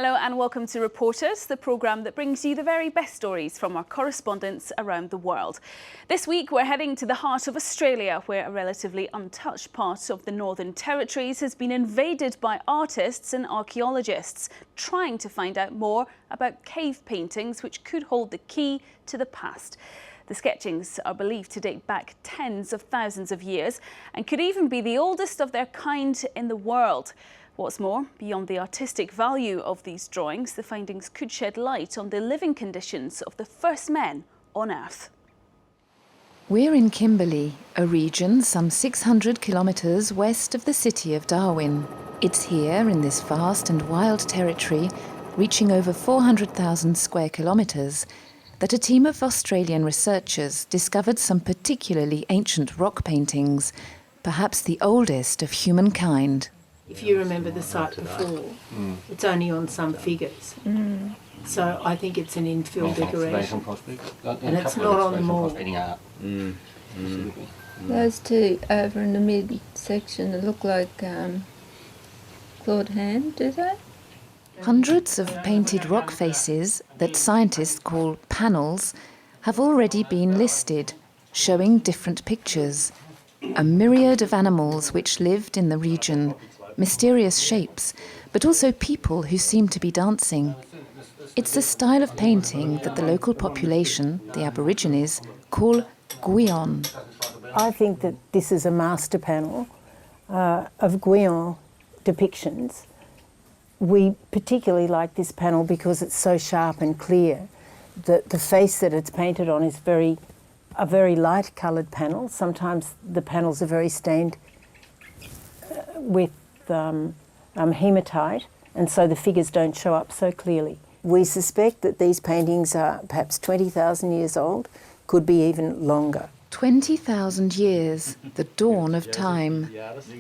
Hello and welcome to Reporters, the programme that brings you the very best stories from our correspondents around the world. This week we're heading to the heart of Australia, where a relatively untouched part of the Northern Territories has been invaded by artists and archaeologists trying to find out more about cave paintings which could hold the key to the past. The sketchings are believed to date back tens of thousands of years and could even be the oldest of their kind in the world. What's more, beyond the artistic value of these drawings, the findings could shed light on the living conditions of the first men on Earth. We're in Kimberley, a region some 600 kilometres west of the city of Darwin. It's here, in this vast and wild territory, reaching over 400,000 square kilometres, that a team of Australian researchers discovered some particularly ancient rock paintings, perhaps the oldest of humankind. If you remember the site before, it's only on some figures. So I think it's an infill decoration. And it's not on them all. Those two over in the mid-section that look like clawed hand, do they? Hundreds of painted rock faces that scientists call panels have already been listed, showing different pictures. A myriad of animals which lived in the region, mysterious shapes, but also people who seem to be dancing. It's a style of painting that the local population, the Aborigines, call Gwion. I think that this is a master panel of Gwion depictions. We particularly like this panel because it's so sharp and clear. The face that it's painted on is a very light coloured panel. Sometimes the panels are very stained with hematite, and so the figures don't show up so clearly. We suspect that these paintings are perhaps 20,000 years old, could be even longer. 20,000 years, the dawn of time.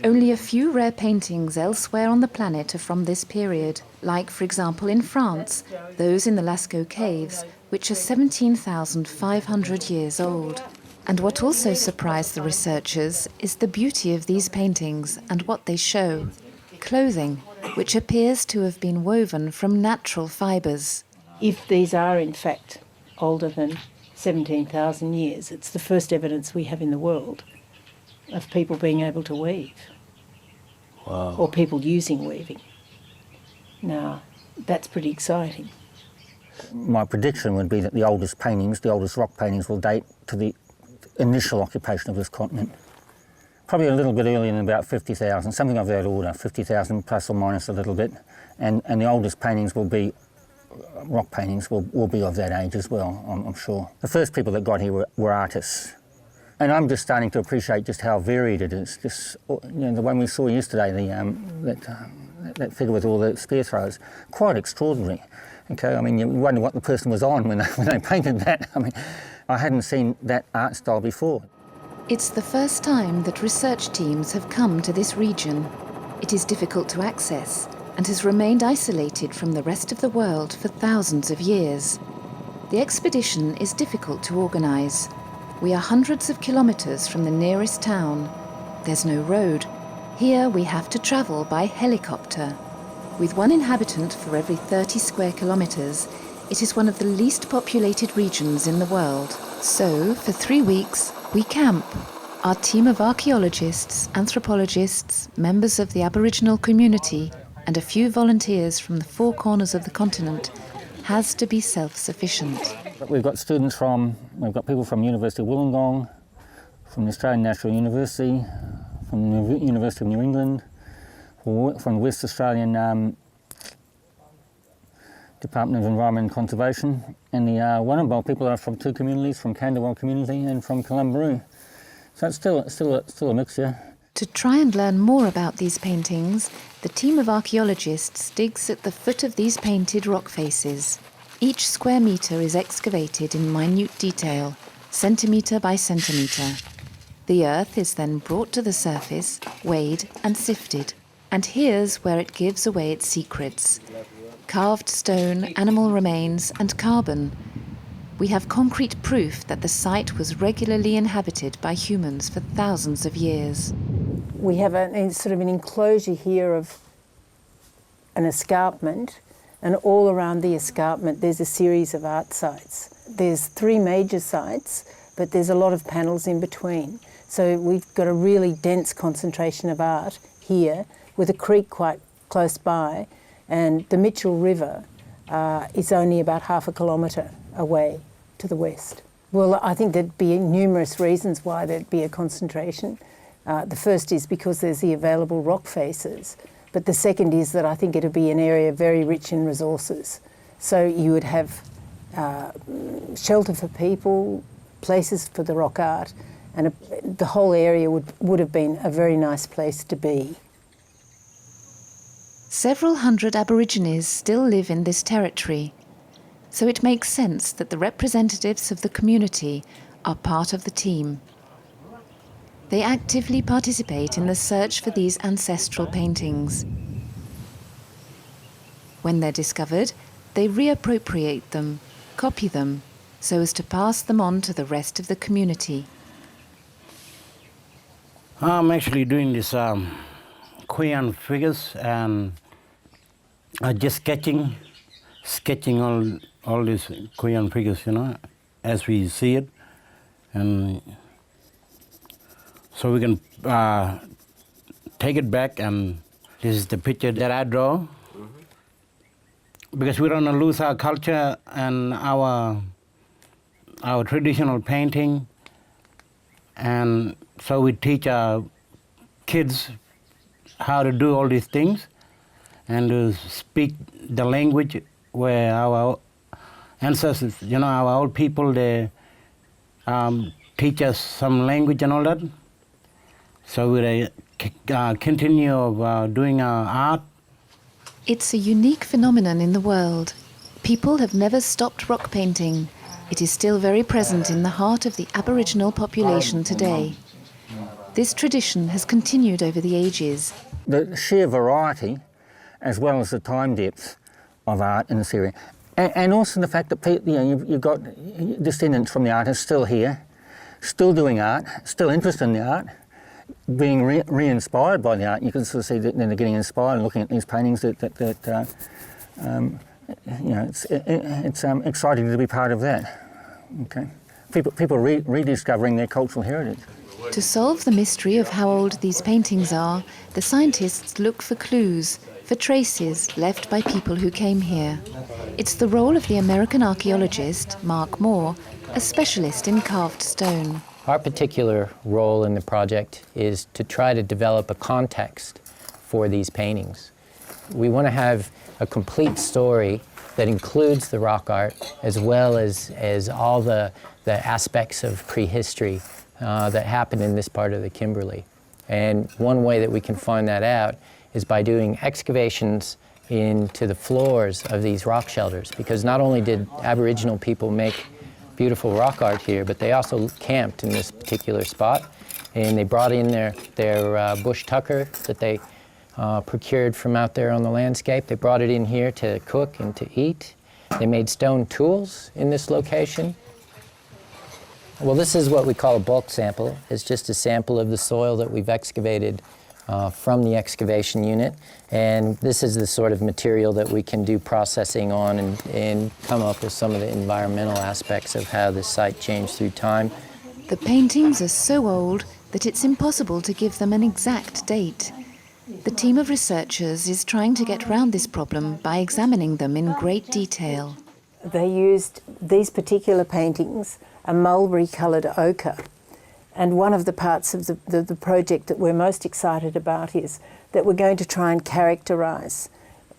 Only a few rare paintings elsewhere on the planet are from this period, like, for example, in France, those in the Lascaux caves, which are 17,500 years old. And what also surprised the researchers is the beauty of these paintings and what they show. Clothing, which appears to have been woven from natural fibres. If these are in fact older than 17,000 years, it's the first evidence we have in the world of people being able to weave. Wow. Or people using weaving. Now, that's pretty exciting. My prediction would be that the oldest rock paintings will date to the initial occupation of this continent. Probably a little bit earlier than about 50,000, something of that order, 50,000 plus or minus a little bit. And the oldest paintings will be, rock paintings will be of that age as well, I'm sure. The first people that got here were artists. And I'm just starting to appreciate just how varied it is. Just, the one we saw yesterday, that figure with all the spear throws, quite extraordinary. Okay, I mean, you wonder what the person was on when they painted that. I mean, I hadn't seen that art style before. It's the first time that research teams have come to this region. It is difficult to access and has remained isolated from the rest of the world for thousands of years. The expedition is difficult to organise. We are hundreds of kilometres from the nearest town. There's no road. Here we have to travel by helicopter. With one inhabitant for every 30 square kilometres, it is one of the least populated regions in the world. So, for 3 weeks, we camp. Our team of archaeologists, anthropologists, members of the Aboriginal community, and a few volunteers from the four corners of the continent has to be self-sufficient. We've got people from the University of Wollongong, from the Australian National University, from the University of New England, from the West Australian Department of Environment and Conservation, and the Warrnambool people are from two communities, from Kandawal community and from Kalumburu. So it's still a mixture. To try and learn more about these paintings, the team of archaeologists digs at the foot of these painted rock faces. Each square metre is excavated in minute detail, centimetre by centimetre. The earth is then brought to the surface, weighed and sifted. And here's where it gives away its secrets. Carved stone, animal remains and carbon. We have concrete proof that the site was regularly inhabited by humans for thousands of years. We have sort of an enclosure here of an escarpment And all around the escarpment there's a series of art sites. There's 3 major sites, but there's a lot of panels in between. So we've got a really dense concentration of art here, with a creek quite close by, and the Mitchell River is only about half a kilometre away to the west. Well, I think there'd be numerous reasons why there'd be a concentration. The first is because there's the available rock faces, but the second is that I think it'd be an area very rich in resources. So you would have shelter for people, places for the rock art, and the whole area would have been a very nice place to be. Several hundred Aborigines still live in this territory, so it makes sense that the representatives of the community are part of the team. They actively participate in the search for these ancestral paintings. When they're discovered, they reappropriate them, copy them, so as to pass them on to the rest of the community. I'm actually doing this Quean figures, and just sketching all these Quean figures, you know, as we see it, and so we can take it back, and this is the picture that I draw, because we don't want to lose our culture and our traditional painting, and so we teach our kids how to do all these things and to speak the language where our ancestors, you know, our old people, they teach us some language and all that. So we continue of doing our art. It's a unique phenomenon in the world. People have never stopped rock painting. It is still very present in the heart of the Aboriginal population today. This tradition has continued over the ages. The sheer variety, as well as the time depth of art in this area, and also the fact that you've got descendants from the artists still here, still doing art, still interested in the art, being re-inspired by the art. You can sort of see that they're getting inspired and looking at these paintings. It's exciting to be part of that. Okay, people rediscovering their cultural heritage. To solve the mystery of how old these paintings are, the scientists look for clues, for traces left by people who came here. It's the role of the American archaeologist, Mark Moore, a specialist in carved stone. Our particular role in the project is to try to develop a context for these paintings. We want to have a complete story that includes the rock art as well as all the aspects of prehistory that happened in this part of the Kimberley. And one way that we can find that out is by doing excavations into the floors of these rock shelters, because not only did Aboriginal people make beautiful rock art here, but they also camped in this particular spot, and they brought in their bush tucker that they procured from out there on the landscape. They brought it in here to cook and to eat. They made stone tools in this location. Well, this is what we call a bulk sample. It's just a sample of the soil that we've excavated from the excavation unit. And this is the sort of material that we can do processing on and come up with some of the environmental aspects of how this site changed through time. The paintings are so old that it's impossible to give them an exact date. The team of researchers is trying to get round this problem by examining them in great detail. They used these particular paintings, a mulberry-coloured ochre. And one of the parts of the project that we're most excited about is that we're going to try and characterise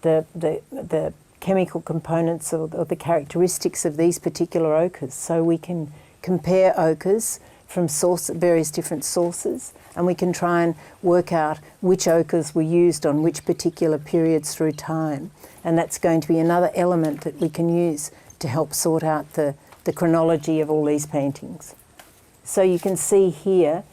the chemical components or the characteristics of these particular ochres, so we can compare ochres from various different sources, and we can try and work out which ochres were used on which particular periods through time. And that's going to be another element that we can use to help sort out the chronology of all these paintings. So you can see here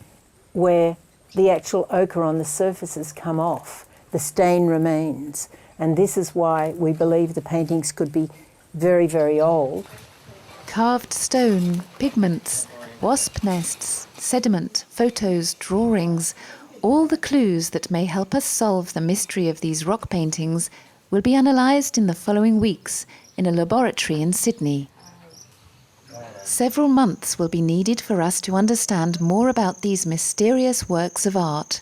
where the actual ochre on the surface has come off. The stain remains. And this is why we believe the paintings could be very, very old. Carved stone, pigments, wasp nests, sediment, photos, drawings, all the clues that may help us solve the mystery of these rock paintings will be analysed in the following weeks in a laboratory in Sydney. Several months will be needed for us to understand more about these mysterious works of art,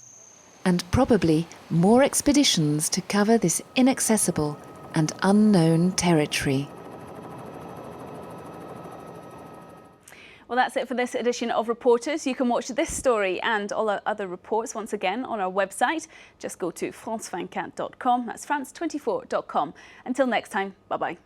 and probably more expeditions to cover this inaccessible and unknown territory. Well, that's it for this edition of Reporters. You can watch this story and all our other reports once again on our website. Just go to france24.com. That's france24.com. Until next time, bye-bye.